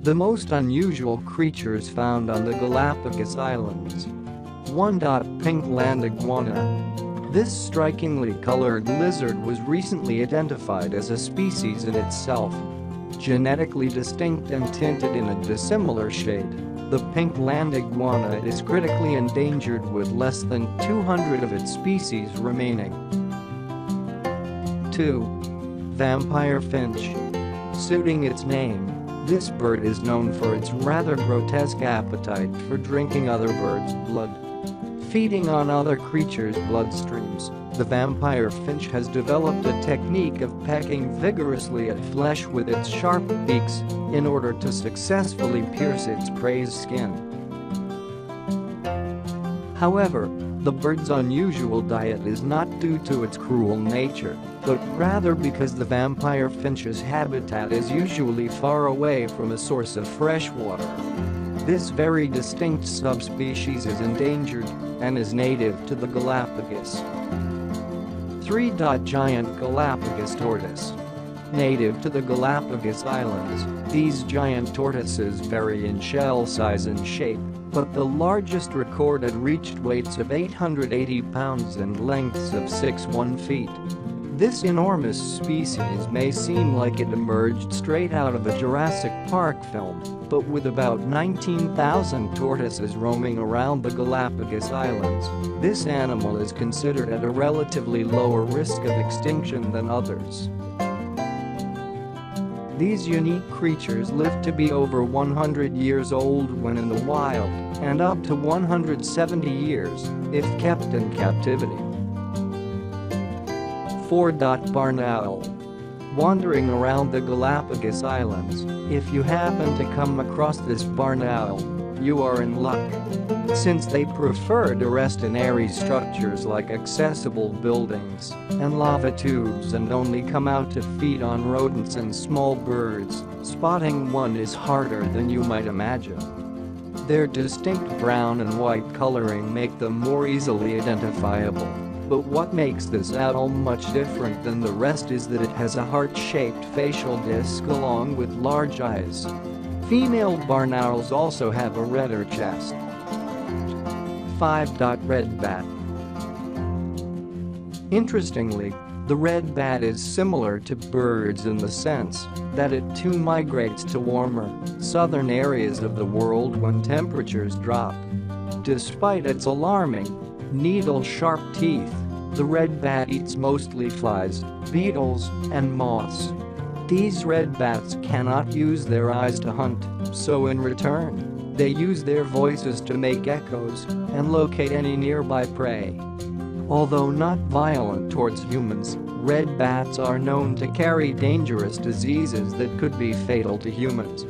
The most unusual creatures found on the Galapagos Islands. 1. Pink land iguana. This strikingly colored lizard was recently identified as a species in itself. Genetically distinct and tinted in a dissimilar shade, the pink land iguana is critically endangered with less than 200 of its species remaining. 2. Vampire finch. Suiting its name, this bird is known for its rather grotesque appetite for drinking other birds' blood. Feeding on other creatures' bloodstreams, the vampire finch has developed a technique of pecking vigorously at flesh with its sharp beaks in order to successfully pierce its prey's skin. However, the bird's unusual diet is not due to its cruel nature, but rather because the vampire finch's habitat is usually far away from a source of fresh water. This very distinct subspecies is endangered and is native to the Galapagos. 3. Giant Galapagos tortoise. Native to the Galapagos Islands, these giant tortoises vary in shell size and shape, but the largest recorded reached weights of 880 pounds and lengths of 6.1 feet. This enormous species may seem like it emerged straight out of a Jurassic Park film, but with about 19,000 tortoises roaming around the Galapagos Islands, this animal is considered at a relatively lower risk of extinction than others. These unique creatures live to be over 100 years old when in the wild, and up to 170 years if kept in captivity. 4. Barn owl. Wandering around the Galapagos Islands, if you happen to come across this barn owl, you are in luck. Since they prefer to rest in airy structures like accessible buildings and lava tubes and only come out to feed on rodents and small birds, spotting one is harder than you might imagine. Their distinct brown and white coloring make them more easily identifiable. But what makes this owl much different than the rest is that it has a heart-shaped facial disc along with large eyes. Female barn owls also have a redder chest. 5. Red bat. Interestingly, the red bat is similar to birds in the sense that it too migrates to warmer, southern areas of the world when temperatures drop. Despite its alarming, needle-sharp teeth, the red bat eats mostly flies, beetles, and moths. These red bats cannot use their eyes to hunt, so in return, they use their voices to make echoes and locate any nearby prey. Although not violent towards humans, red bats are known to carry dangerous diseases that could be fatal to humans.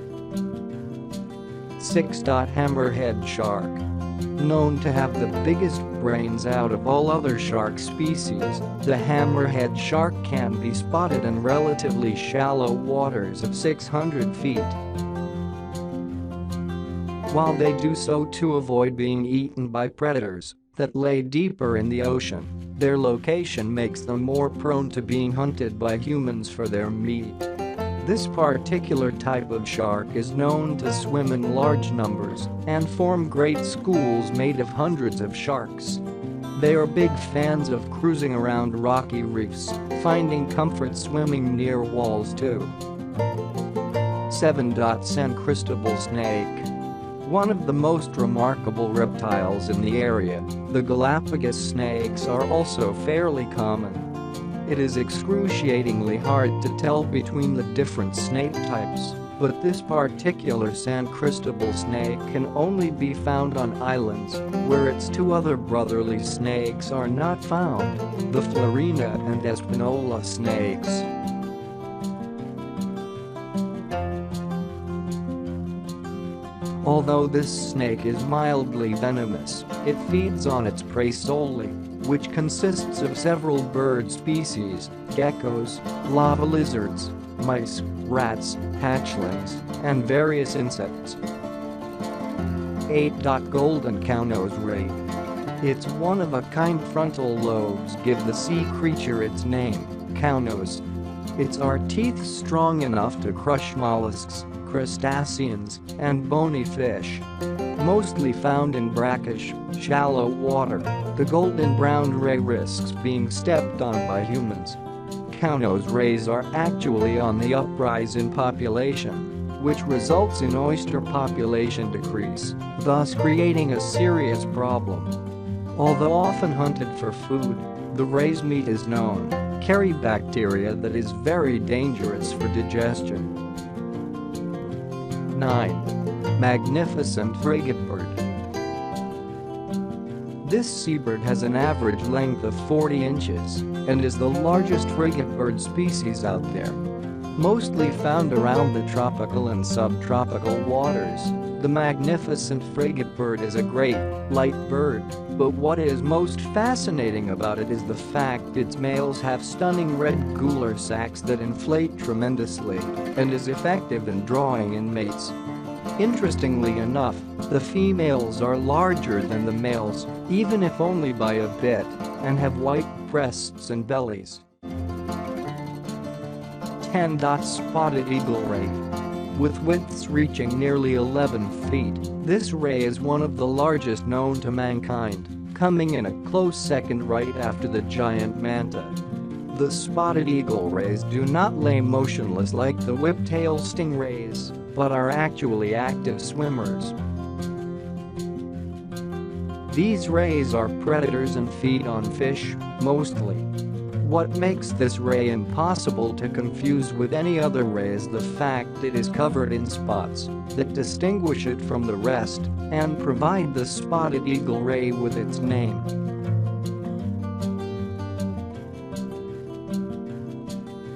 6. Hammerhead shark. Known to have the biggest brains out of all other shark species, the hammerhead shark can be spotted in relatively shallow waters of 600 feet. While they do so to avoid being eaten by predators that lay deeper in the ocean, their location makes them more prone to being hunted by humans for their meat. This particular type of shark is known to swim in large numbers and form great schools made of hundreds of sharks. They are big fans of cruising around rocky reefs, finding comfort swimming near walls too. 7. San Cristobal snake. One of the most remarkable reptiles in the area, the Galapagos snakes are also fairly common. It is excruciatingly hard to tell between the different snake types, but this particular San Cristobal snake can only be found on islands where its two other brotherly snakes are not found, the Florina and Espinola snakes. Although this snake is mildly venomous, it feeds on its prey solely, which consists of several bird species, geckos, lava lizards, mice, rats, hatchlings, and various insects. 8. Golden cow-nose ray. Its one-of-a-kind frontal lobes give the sea creature its name, cow-nose. Its are teeth strong enough to crush mollusks, crustaceans, and bony fish. Mostly found in brackish, shallow water, the golden brown ray risks being stepped on by humans. Counose rays are actually on the uprise in population, which results in oyster population decrease, thus creating a serious problem. Although often hunted for food, the ray's meat is known carry bacteria that is very dangerous for digestion. 9. Magnificent frigatebird. This seabird has an average length of 40 inches and is the largest frigatebird species out there. Mostly found around the tropical and subtropical waters, the magnificent frigatebird is a great, light bird, but what is most fascinating about it is the fact its males have stunning red gular sacs that inflate tremendously and is effective in drawing in mates. Interestingly enough, the females are larger than the males, even if only by a bit, and have white breasts and bellies. 10. Spotted eagle ray. With widths reaching nearly 11 feet, this ray is one of the largest known to mankind, coming in a close second right after the giant manta. The spotted eagle rays do not lay motionless like the whiptail stingrays, but are actually active swimmers. These rays are predators and feed on fish, mostly. What makes this ray impossible to confuse with any other ray is the fact it is covered in spots that distinguish it from the rest and provide the spotted eagle ray with its name.